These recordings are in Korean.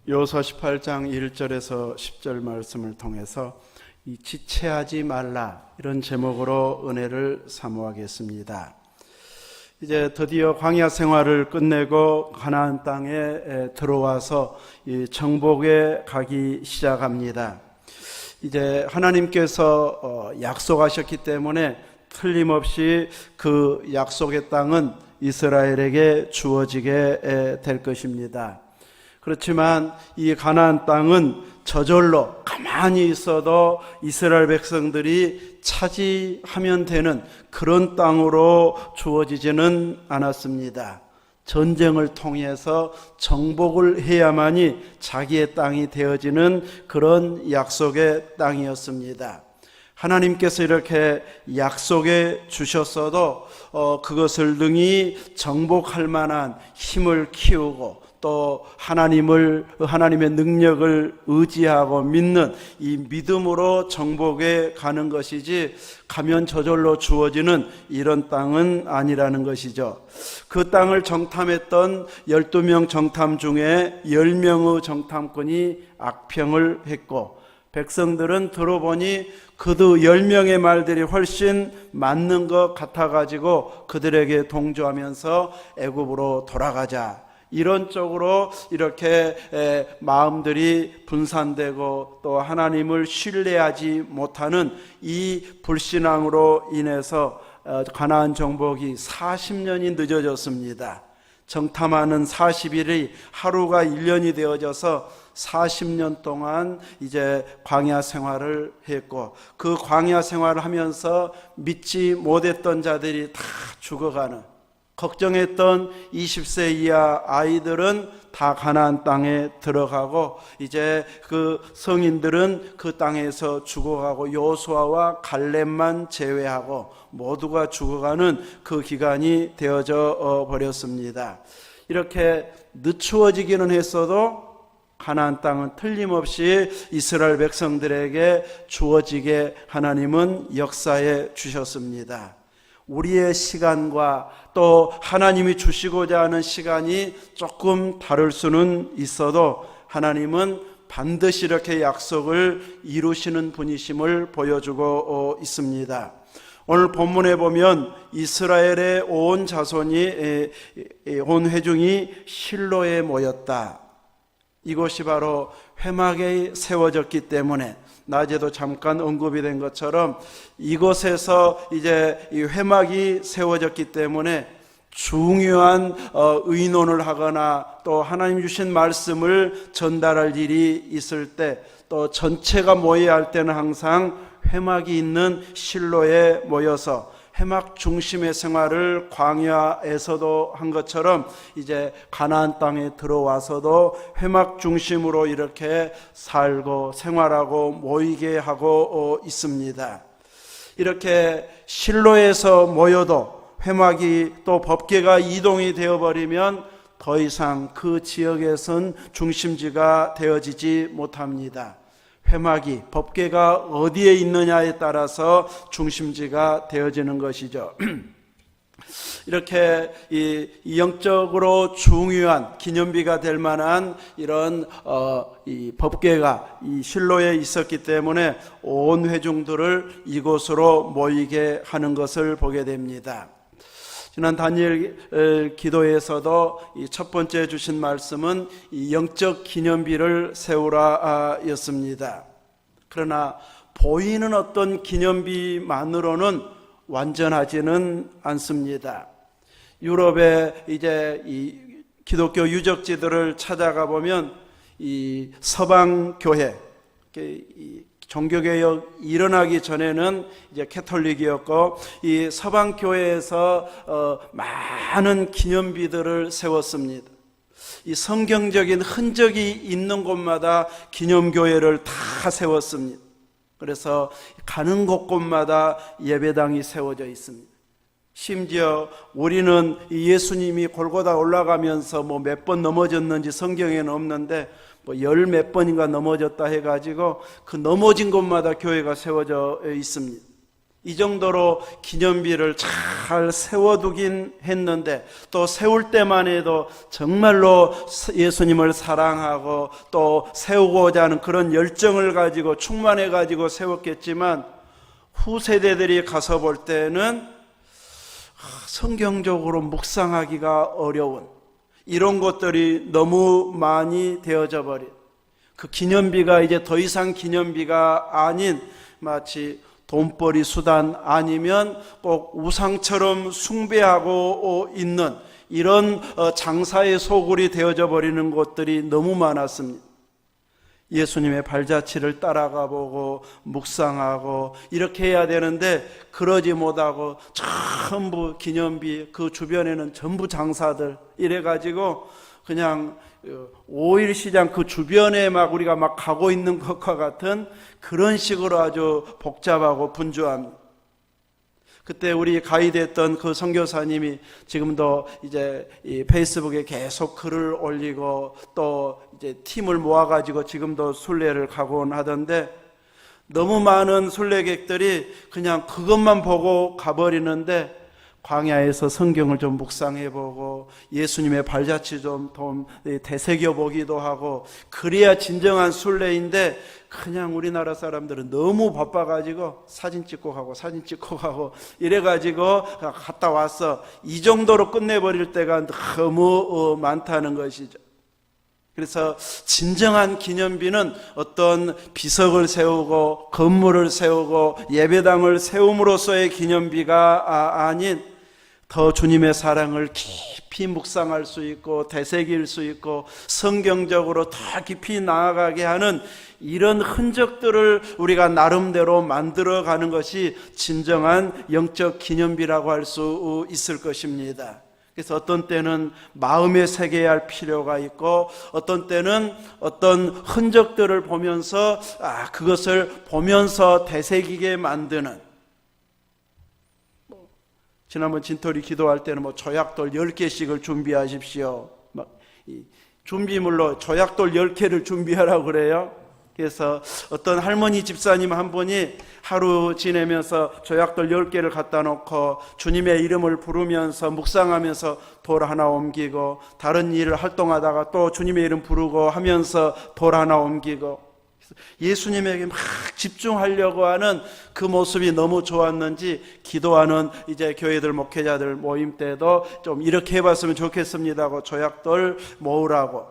여호수아 18장 1절에서 10절 말씀을 통해서 이 지체하지 말라, 이런 제목으로 은혜를 사모하겠습니다. 이제 드디어 광야 생활을 끝내고 가나안 땅에 들어와서 이 정복에 가기 시작합니다. 이제 하나님께서 약속하셨기 때문에 틀림없이 그 약속의 땅은 이스라엘에게 주어지게 될 것입니다. 그렇지만 이 가나안 땅은 저절로 가만히 있어도 이스라엘 백성들이 차지하면 되는 그런 땅으로 주어지지는 않았습니다. 전쟁을 통해서 정복을 해야만이 자기의 땅이 되어지는 그런 약속의 땅이었습니다. 하나님께서 이렇게 약속해 주셨어도 그것을 능히 정복할 만한 힘을 키우고 또 하나님의 능력을 의지하고 믿는 이 믿음으로 정복에 가는 것이지, 가면 저절로 주어지는 이런 땅은 아니라는 것이죠. 그 땅을 정탐했던 12명 정탐 중에 10명의 정탐꾼이 악평을 했고, 백성들은 들어보니 그도 10명의 말들이 훨씬 맞는 것 같아가지고 그들에게 동조하면서 애굽으로 돌아가자, 이런 쪽으로 이렇게 마음들이 분산되고 또 하나님을 신뢰하지 못하는 이 불신앙으로 인해서 가나안 정복이 40년이 늦어졌습니다. 정탐하는 40일이 하루가 1년이 되어져서 40년 동안 이제 광야 생활을 했고, 그 광야 생활을 하면서 믿지 못했던 자들이 다 죽어가는, 걱정했던 20세 이하 아이들은 다 가나안 땅에 들어가고, 이제 그 성인들은 그 땅에서 죽어가고 여호수아와 갈렙만 제외하고 모두가 죽어가는 그 기간이 되어져 버렸습니다. 이렇게 늦추어지기는 했어도 가나안 땅은 틀림없이 이스라엘 백성들에게 주어지게 하나님은 역사해 주셨습니다. 우리의 시간과 또 하나님이 주시고자 하는 시간이 조금 다를 수는 있어도 하나님은 반드시 이렇게 약속을 이루시는 분이심을 보여주고 있습니다. 오늘 본문에 보면 이스라엘의 온 자손이, 온 회중이 실로에 모였다. 이곳이 바로 회막에 세워졌기 때문에, 낮에도 잠깐 언급이 된 것처럼 이곳에서 이제 이 회막이 세워졌기 때문에 중요한 의논을 하거나 또 하나님 주신 말씀을 전달할 일이 있을 때, 또 전체가 모여야 할 때는 항상 회막이 있는 실로에 모여서 회막 중심의 생활을 광야에서도 한 것처럼 이제 가나안 땅에 들어와서도 회막 중심으로 이렇게 살고 생활하고 모이게 하고 있습니다. 이렇게 실로에서 모여도 회막이 또 법궤가 이동이 되어버리면 더 이상 그 지역에선 중심지가 되어지지 못합니다. 회막이, 법궤가 어디에 있느냐에 따라서 중심지가 되어지는 것이죠. 이렇게 이 영적으로 중요한 기념비가 될 만한 이런 이 법궤가 이 실로에 있었기 때문에 온 회중들을 이곳으로 모이게 하는 것을 보게 됩니다. 지난 다니엘 기도에서도 이 첫 번째 주신 말씀은 이 영적 기념비를 세우라 였습니다. 그러나 보이는 어떤 기념비만으로는 완전하지는 않습니다. 유럽의 이제 이 기독교 유적지들을 찾아가 보면 이 서방 교회, 종교개혁 일어나기 전에는 이제 캐톨릭이었고, 이 서방 교회에서 많은 기념비들을 세웠습니다. 이 성경적인 흔적이 있는 곳마다 기념교회를 다 세웠습니다. 그래서 가는 곳곳마다 예배당이 세워져 있습니다. 심지어 우리는 예수님이 골고다 올라가면서 뭐 몇 번 넘어졌는지 성경에는 없는데 뭐 열 몇 번인가 넘어졌다 해가지고 그 넘어진 곳마다 교회가 세워져 있습니다. 이 정도로 기념비를 잘 세워두긴 했는데, 또 세울 때만 해도 정말로 예수님을 사랑하고 또 세우고자 하는 그런 열정을 가지고 충만해 가지고 세웠겠지만, 후세대들이 가서 볼 때는 성경적으로 묵상하기가 어려운 이런 것들이 너무 많이 되어져 버린, 그 기념비가 이제 더 이상 기념비가 아닌 마치 돈벌이 수단 아니면 꼭 우상처럼 숭배하고 있는 이런 장사의 소굴이 되어져 버리는 것들이 너무 많았습니다. 예수님의 발자취를 따라가 보고 묵상하고 이렇게 해야 되는데, 그러지 못하고 전부 기념비, 그 주변에는 전부 장사들 이래가지고 그냥 5일 시장 그 주변에 막 우리가 막 가고 있는 것과 같은 그런 식으로 아주 복잡하고 분주합니다. 그때 우리 가이드했던 그 선교사님이 지금도 이제 이 페이스북에 계속 글을 올리고 또 이제 팀을 모아가지고 지금도 순례를 가곤 하던데, 너무 많은 순례객들이 그냥 그것만 보고 가버리는데, 광야에서 성경을 좀 묵상해보고 예수님의 발자취 좀 되새겨보기도 하고, 그래야 진정한 순례인데, 그냥 우리나라 사람들은 너무 바빠가지고 사진 찍고 가고 이래가지고 갔다 왔어, 이 정도로 끝내버릴 때가 너무 많다는 것이죠. 그래서 진정한 기념비는 어떤 비석을 세우고 건물을 세우고 예배당을 세움으로써의 기념비가 아닌, 더 주님의 사랑을 깊이 묵상할 수 있고 되새길 수 있고 성경적으로 더 깊이 나아가게 하는 이런 흔적들을 우리가 나름대로 만들어가는 것이 진정한 영적 기념비라고 할 수 있을 것입니다. 그래서 어떤 때는 마음에 새겨야 할 필요가 있고, 어떤 때는 어떤 흔적들을 보면서 그것을 보면서 되새기게 만드는, 지난번 진토리 기도할 때는 조약돌 10개씩을 준비하십시오, 준비물로 조약돌 10개를 준비하라고 그래요. 그래서 어떤 할머니 집사님 한 분이 하루 지내면서 조약돌 10개를 갖다 놓고 주님의 이름을 부르면서 묵상하면서 돌 하나 옮기고, 다른 일을 활동하다가 또 주님의 이름 부르고 하면서 돌 하나 옮기고, 예수님에게 막 집중하려고 하는 그 모습이 너무 좋았는지, 기도하는 이제 교회들 목회자들 모임 때도 좀 이렇게 해봤으면 좋겠습니다 하고 조약돌 모으라고,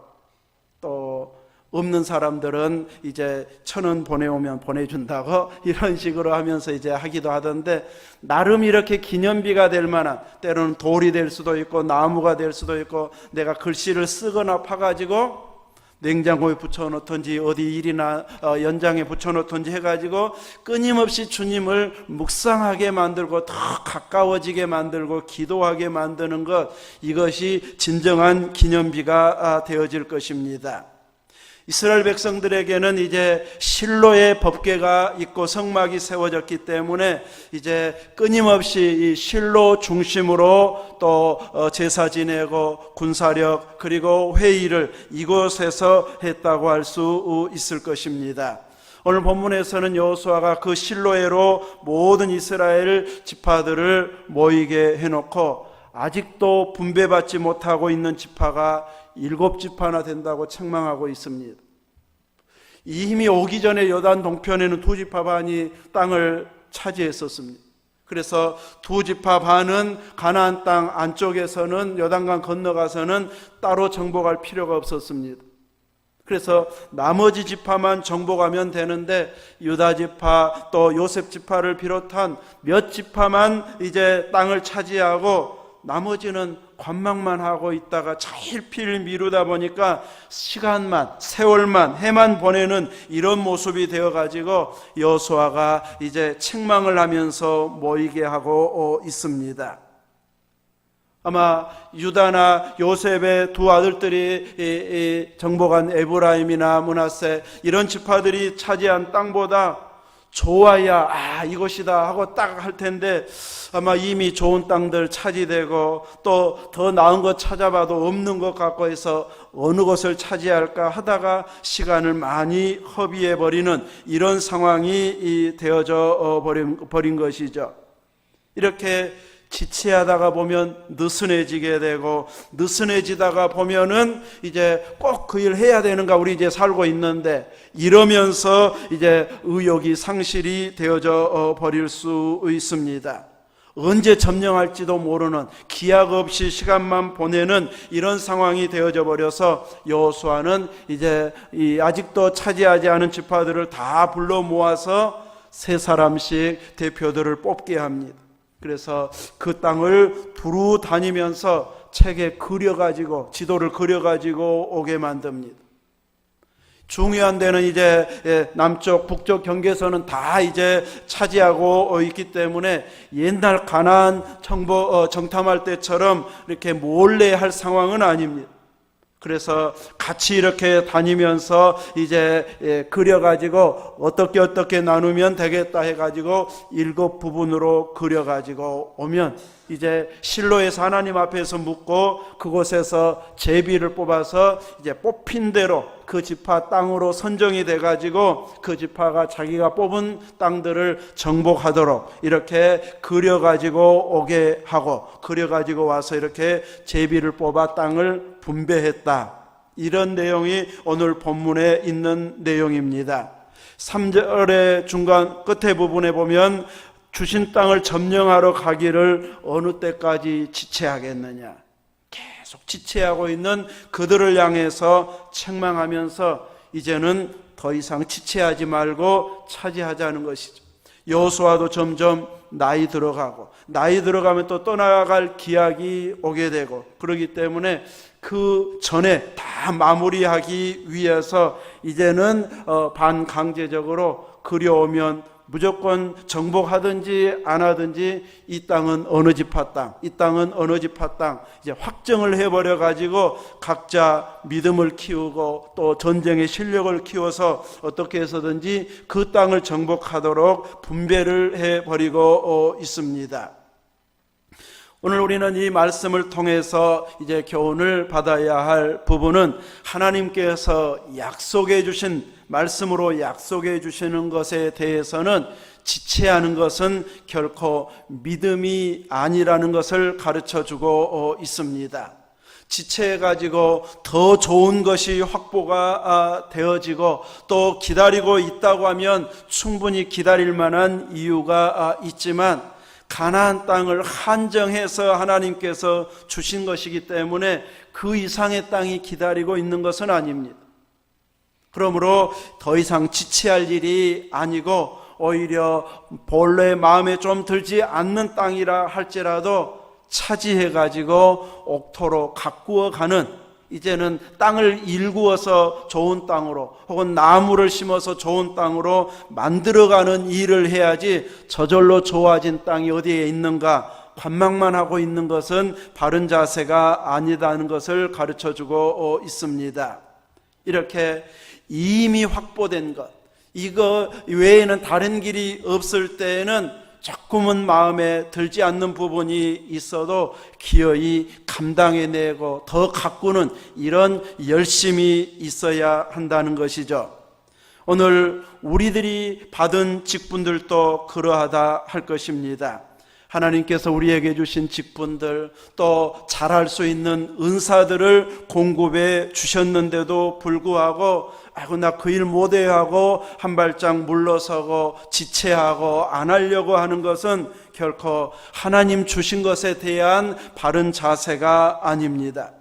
또 없는 사람들은 이제 1,000원 보내오면 보내준다고 이런 식으로 하면서 이제 하기도 하던데, 나름 이렇게 기념비가 될 만한, 때로는 돌이 될 수도 있고 나무가 될 수도 있고, 내가 글씨를 쓰거나 파가지고 냉장고에 붙여놓든지 어디 일이나 연장에 붙여놓든지 해가지고 끊임없이 주님을 묵상하게 만들고 더 가까워지게 만들고 기도하게 만드는 것, 이것이 진정한 기념비가 되어질 것입니다. 이스라엘 백성들에게는 이제 실로의 법궤가 있고 성막이 세워졌기 때문에 이제 끊임없이 이 실로 중심으로 또 제사 지내고 군사력 그리고 회의를 이곳에서 했다고 할 수 있을 것입니다. 오늘 본문에서는 여호수아가 그 실로에로 모든 이스라엘 지파들을 모이게 해놓고, 아직도 분배받지 못하고 있는 지파가 7지파나 된다고 책망하고 있습니다. 이 힘이 오기 전에 요단 동편에는 2지파 반이 땅을 차지했었습니다. 그래서 2지파 반은 가나안 땅 안쪽에서는 요단강 건너가서는 따로 정복할 필요가 없었습니다. 그래서 나머지 지파만 정복하면 되는데, 유다 지파 또 요셉 지파를 비롯한 몇 지파만 이제 땅을 차지하고 나머지는 관망만 하고 있다가 차일피일 미루다 보니까 시간만, 세월만, 해만 보내는 이런 모습이 되어가지고 여호수아가 이제 책망을 하면서 모이게 하고 있습니다. 아마 유다나 요셉의 두 아들들이 정복한 에브라임이나 므낫세 이런 지파들이 차지한 땅보다 좋아야 이것이다 하고 딱 할 텐데 아마 이미 좋은 땅들 차지되고 또 더 나은 것 찾아봐도 없는 것 같고 해서 어느 것을 차지할까 하다가 시간을 많이 허비해 버리는 이런 상황이 되어져 버린 것이죠. 이렇게 지체하다가 보면 느슨해지게 되고, 느슨해지다가 보면은 이제 꼭 그 일 해야 되는가, 우리 이제 살고 있는데, 이러면서 이제 의욕이 상실이 되어져 버릴 수 있습니다. 언제 점령할지도 모르는, 기약 없이 시간만 보내는 이런 상황이 되어져 버려서 여호수아는 이제 아직도 차지하지 않은 지파들을 다 불러 모아서 3사람씩 대표들을 뽑게 합니다. 그래서 그 땅을 두루 다니면서 책에 그려가지고, 지도를 그려가지고 오게 만듭니다. 중요한 데는 이제 남쪽, 북쪽 경계선은 다 이제 차지하고 있기 때문에 옛날 가나안 정탐할 때처럼 이렇게 몰래 할 상황은 아닙니다. 그래서 같이 이렇게 다니면서 이제 그려가지고 어떻게 나누면 되겠다 해가지고 7부분으로 그려가지고 오면 이제 실로에서 하나님 앞에서 묻고 그곳에서 제비를 뽑아서 이제 뽑힌 대로 그 지파 땅으로 선정이 돼가지고 그 지파가 자기가 뽑은 땅들을 정복하도록 이렇게 그려가지고 오게 하고, 그려가지고 와서 이렇게 제비를 뽑아 땅을 분배했다. 이런 내용이 오늘 본문에 있는 내용입니다. 3절의 중간 끝에 부분에 보면 주신 땅을 점령하러 가기를 어느 때까지 지체하겠느냐, 계속 지체하고 있는 그들을 향해서 책망하면서 이제는 더 이상 지체하지 말고 차지하자는 것이죠. 여호수아도 점점 나이 들어가면 또 떠나갈 기약이 오게 되고, 그렇기 때문에 그 전에 다 마무리하기 위해서 이제는 반강제적으로 그려오면 무조건 정복하든지 안 하든지 이 땅은 어느 지파 땅, 이 땅은 어느 지파 땅, 이제 확정을 해버려 가지고 각자 믿음을 키우고 또 전쟁의 실력을 키워서 어떻게 해서든지 그 땅을 정복하도록 분배를 해버리고 있습니다. 오늘 우리는 이 말씀을 통해서 이제 교훈을 받아야 할 부분은 하나님께서 약속해 주신, 말씀으로 약속해 주시는 것에 대해서는 지체하는 것은 결코 믿음이 아니라는 것을 가르쳐 주고 있습니다. 지체해가지고 더 좋은 것이 확보가 되어지고 또 기다리고 있다고 하면 충분히 기다릴 만한 이유가 있지만, 가나안 땅을 한정해서 하나님께서 주신 것이기 때문에 그 이상의 땅이 기다리고 있는 것은 아닙니다. 그러므로 더 이상 지체할 일이 아니고 오히려 본래 마음에 좀 들지 않는 땅이라 할지라도 차지해가지고 옥토로 가꾸어가는, 이제는 땅을 일구어서 좋은 땅으로 혹은 나무를 심어서 좋은 땅으로 만들어가는 일을 해야지 저절로 좋아진 땅이 어디에 있는가 관망만 하고 있는 것은 바른 자세가 아니다는 것을 가르쳐주고 있습니다. 이렇게 이미 확보된 것, 이거 외에는 다른 길이 없을 때에는 조금은 마음에 들지 않는 부분이 있어도 기어이 감당해내고 더 가꾸는 이런 열심이 있어야 한다는 것이죠. 오늘 우리들이 받은 직분들도 그러하다 할 것입니다. 하나님께서 우리에게 주신 직분들, 또 잘할 수 있는 은사들을 공급해 주셨는데도 불구하고 아이고 나 그 일 못해 하고 한 발짝 물러서고 지체하고 안 하려고 하는 것은 결코 하나님 주신 것에 대한 바른 자세가 아닙니다.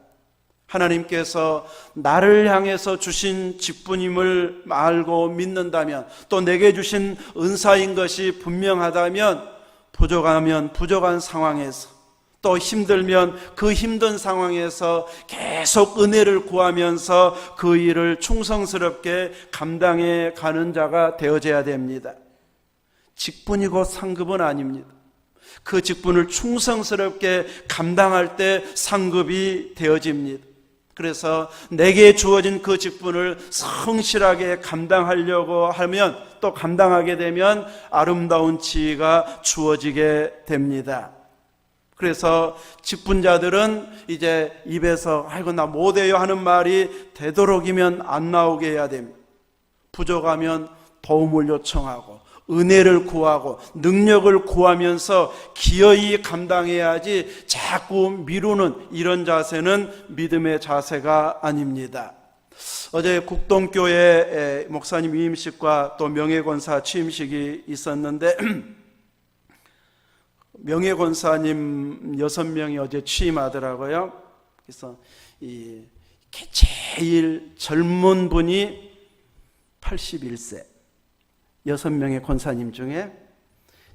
하나님께서 나를 향해서 주신 직분임을 알고 믿는다면, 또 내게 주신 은사인 것이 분명하다면, 부족하면 부족한 상황에서, 또 힘들면 그 힘든 상황에서 계속 은혜를 구하면서 그 일을 충성스럽게 감당해 가는 자가 되어져야 됩니다. 직분이 곧 상급은 아닙니다. 그 직분을 충성스럽게 감당할 때 상급이 되어집니다. 그래서 내게 주어진 그 직분을 성실하게 감당하려고 하면 또 감당하게 되면 아름다운 지위가 주어지게 됩니다. 그래서 직분자들은 이제 입에서 아이고 나 못해요 하는 말이 되도록이면 안 나오게 해야 됩니다. 부족하면 도움을 요청하고 은혜를 구하고 능력을 구하면서 기어이 감당해야지 자꾸 미루는 이런 자세는 믿음의 자세가 아닙니다. 어제 국동교회 목사님 위임식과 또 명예권사 취임식이 있었는데 명예권사님 6명이 어제 취임하더라고요. 그래서 제일 젊은 분이 81세, 6명의 권사님 중에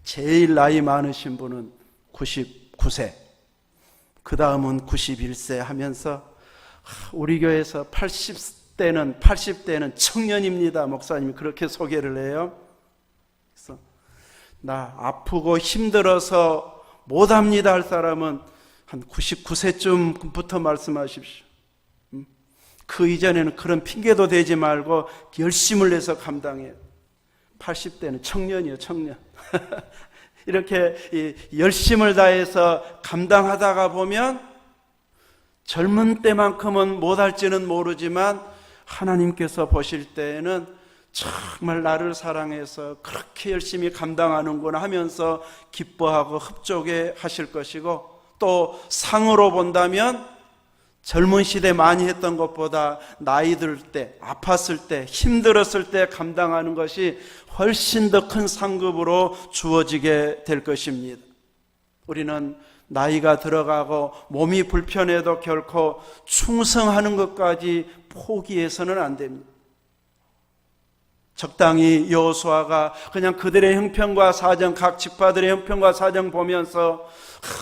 제일 나이 많으신 분은 99세, 그 다음은 91세 하면서 우리 교회에서 80대는 청년입니다. 목사님이 그렇게 소개를 해요. 그래서 나 아프고 힘들어서 못합니다 할 사람은 한 99세쯤부터 말씀하십시오. 그 이전에는 그런 핑계도 대지 말고 열심을 내서 감당해요. 80대는 청년이에요, 청년. 이렇게 열심을 다해서 감당하다가 보면 젊은 때만큼은 못할지는 모르지만 하나님께서 보실 때에는 정말 나를 사랑해서 그렇게 열심히 감당하는구나 하면서 기뻐하고 흡족해 하실 것이고, 또 상으로 본다면 젊은 시대 많이 했던 것보다 나이 들 때, 아팠을 때, 힘들었을 때 감당하는 것이 훨씬 더 큰 상급으로 주어지게 될 것입니다. 우리는 나이가 들어가고 몸이 불편해도 결코 충성하는 것까지 포기해서는 안 됩니다. 적당히 여호수아가 그냥 그들의 형편과 사정, 각 지파들의 형편과 사정 보면서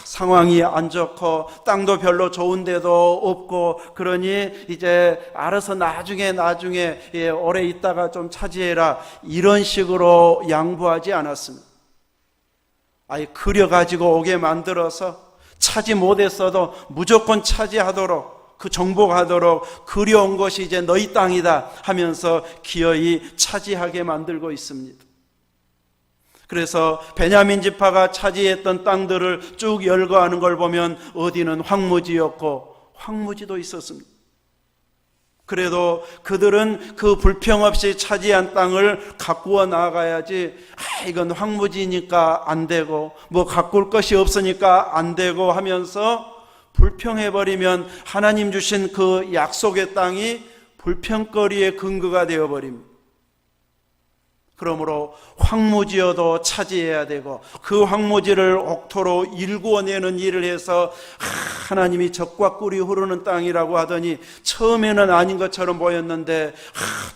상황이 안 좋고 땅도 별로 좋은 데도 없고 그러니 이제 알아서 나중에 오래 있다가 좀 차지해라, 이런 식으로 양보하지 않았습니다. 아예 그려가지고 오게 만들어서 차지 못했어도 무조건 차지하도록, 그 정복하도록 그려온 것이 이제 너희 땅이다 하면서 기어이 차지하게 만들고 있습니다. 그래서 베냐민 지파가 차지했던 땅들을 쭉 열거하는 걸 보면 어디는 황무지였고 황무지도 있었습니다. 그래도 그들은 그 불평 없이 차지한 땅을 가꾸어 나가야지, 이건 황무지니까 안 되고 뭐 가꿀 것이 없으니까 안 되고 하면서 불평해버리면 하나님 주신 그 약속의 땅이 불평거리의 근거가 되어버립니다. 그러므로 황무지여도 차지해야 되고 그 황무지를 옥토로 일구어내는 일을 해서 하나님이 젖과 꿀이 흐르는 땅이라고 하더니 처음에는 아닌 것처럼 보였는데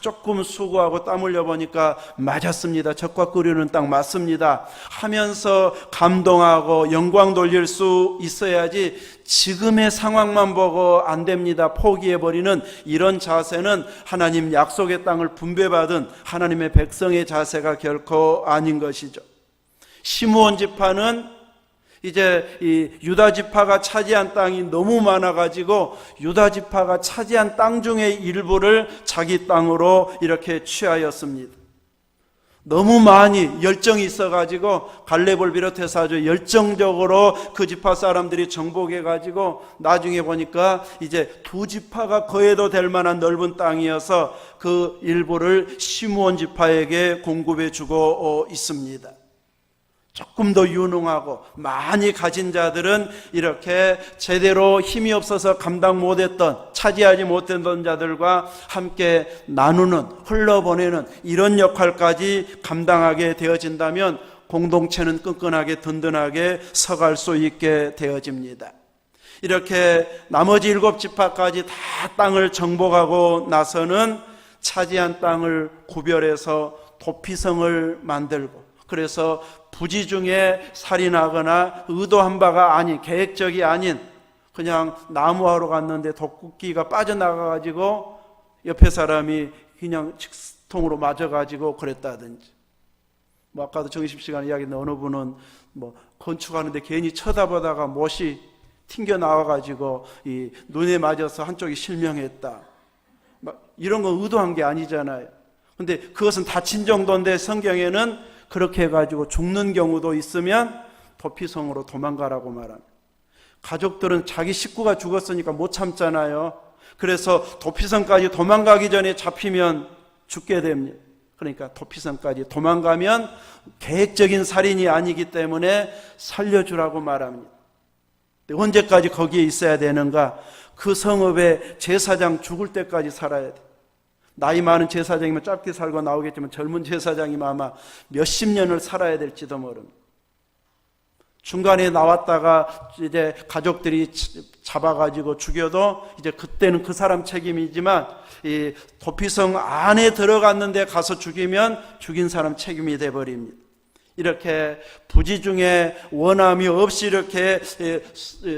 조금 수고하고 땀 흘려보니까 맞았습니다, 젖과 꿀이 흐르는 땅 맞습니다 하면서 감동하고 영광 돌릴 수 있어야지, 지금의 상황만 보고 안 됩니다 포기해버리는 이런 자세는 하나님 약속의 땅을 분배받은 하나님의 백성의 자세가 결코 아닌 것이죠. 시므온 지파는 이제 이 유다 지파가 차지한 땅이 너무 많아가지고 유다 지파가 차지한 땅 중에 일부를 자기 땅으로 이렇게 취하였습니다. 너무 많이 열정이 있어가지고 갈렙을 비롯해서 아주 열정적으로 그 지파 사람들이 정복해가지고 나중에 보니까 이제 두 지파가 거해도 될 만한 넓은 땅이어서 그 일부를 시므온 지파에게 공급해 주고 있습니다. 조금 더 유능하고 많이 가진 자들은 이렇게 제대로 힘이 없어서 감당 못했던, 차지하지 못했던 자들과 함께 나누는, 흘러보내는 이런 역할까지 감당하게 되어진다면 공동체는 끈끈하게 든든하게 서갈 수 있게 되어집니다. 이렇게 나머지 7지파까지 다 땅을 정복하고 나서는 차지한 땅을 구별해서 도피성을 만들고, 그래서 부지 중에 살인하거나 의도한 바가 아닌, 계획적이 아닌 그냥 나무하러 갔는데 독구끼가 빠져나가가지고 옆에 사람이 그냥 직통으로 맞아가지고 그랬다든지, 뭐 아까도 정심시간에 이야기했는데 어느 분은 뭐 건축하는데 괜히 쳐다보다가 못이 튕겨 나와가지고 이 눈에 맞아서 한쪽이 실명했다, 막 이런 건 의도한 게 아니잖아요. 근데 그것은 다친 정도인데 성경에는 그렇게 해가지고 죽는 경우도 있으면 도피성으로 도망가라고 말합니다. 가족들은 자기 식구가 죽었으니까 못 참잖아요. 그래서 도피성까지 도망가기 전에 잡히면 죽게 됩니다. 그러니까 도피성까지 도망가면 계획적인 살인이 아니기 때문에 살려주라고 말합니다. 언제까지 거기에 있어야 되는가? 그 성읍의 제사장 죽을 때까지 살아야 돼. 나이 많은 제사장이면 짧게 살고 나오겠지만 젊은 제사장이면 아마 몇십 년을 살아야 될지도 모릅니다. 중간에 나왔다가 이제 가족들이 잡아가지고 죽여도 이제 그때는 그 사람 책임이지만 이 도피성 안에 들어갔는데 가서 죽이면 죽인 사람 책임이 돼버립니다. 이렇게 부지 중에 원함이 없이 이렇게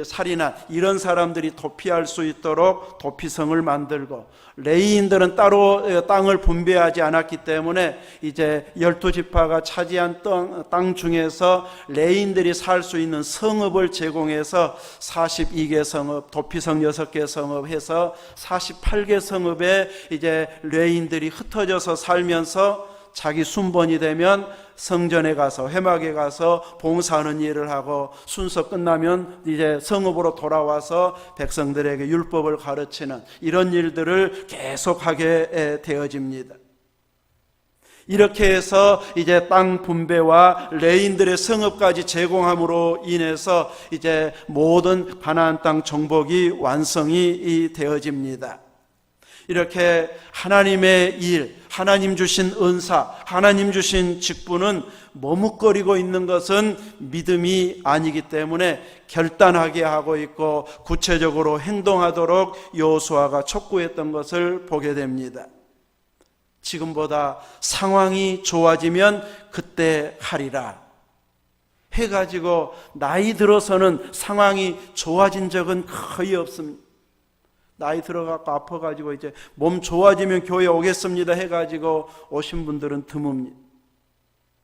살인한 이런 사람들이 도피할 수 있도록 도피성을 만들고, 레위인들은 따로 땅을 분배하지 않았기 때문에 이제 12지파가 차지한 땅 중에서 레위인들이 살 수 있는 성읍을 제공해서 42개 성읍, 도피성 6개 성읍 해서 48개 성읍에 이제 레위인들이 흩어져서 살면서 자기 순번이 되면 성전에 가서 회막에 가서 봉사하는 일을 하고, 순서 끝나면 이제 성읍으로 돌아와서 백성들에게 율법을 가르치는 이런 일들을 계속하게 되어집니다. 이렇게 해서 이제 땅 분배와 레인들의 성읍까지 제공함으로 인해서 이제 모든 가나안 땅 정복이 완성이 되어집니다. 이렇게 하나님의 일, 하나님 주신 은사, 하나님 주신 직분은 머뭇거리고 있는 것은 믿음이 아니기 때문에 결단하게 하고 있고 구체적으로 행동하도록 여호수아가 촉구했던 것을 보게 됩니다. 지금보다 상황이 좋아지면 그때 하리라 해가지고 나이 들어서는 상황이 좋아진 적은 거의 없습니다. 나이 들어가고 아파가지고 이제 몸 좋아지면 교회 오겠습니다 해가지고 오신 분들은 드뭅니다.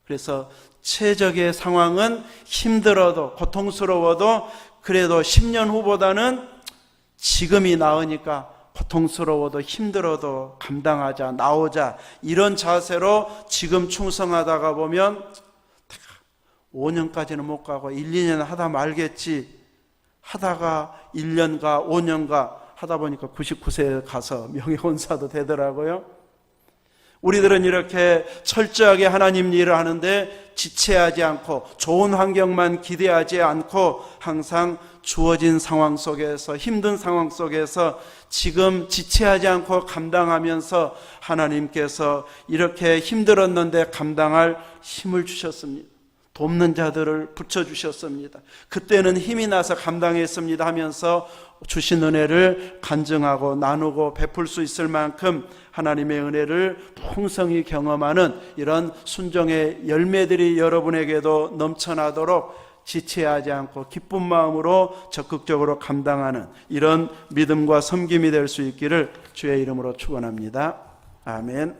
그래서 최적의 상황은 힘들어도 고통스러워도 그래도 10년 후보다는 지금이 나으니까 고통스러워도 힘들어도 감당하자, 나오자, 이런 자세로 지금 충성하다가 보면 5년까지는 못 가고 1, 2년 하다 말겠지 하다가 1년가 5년가 하다 보니까 99세에 가서 명예혼사도 되더라고요. 우리들은 이렇게 철저하게 하나님 일을 하는데 지체하지 않고 좋은 환경만 기대하지 않고 항상 주어진 상황 속에서, 힘든 상황 속에서 지금 지체하지 않고 감당하면서 하나님께서 이렇게 힘들었는데 감당할 힘을 주셨습니다. 돕는 자들을 붙여주셨습니다. 그때는 힘이 나서 감당했습니다 하면서 주신 은혜를 간증하고 나누고 베풀 수 있을 만큼 하나님의 은혜를 풍성히 경험하는 이런 순종의 열매들이 여러분에게도 넘쳐나도록 지체하지 않고 기쁜 마음으로 적극적으로 감당하는 이런 믿음과 섬김이 될 수 있기를 주의 이름으로 축원합니다. 아멘.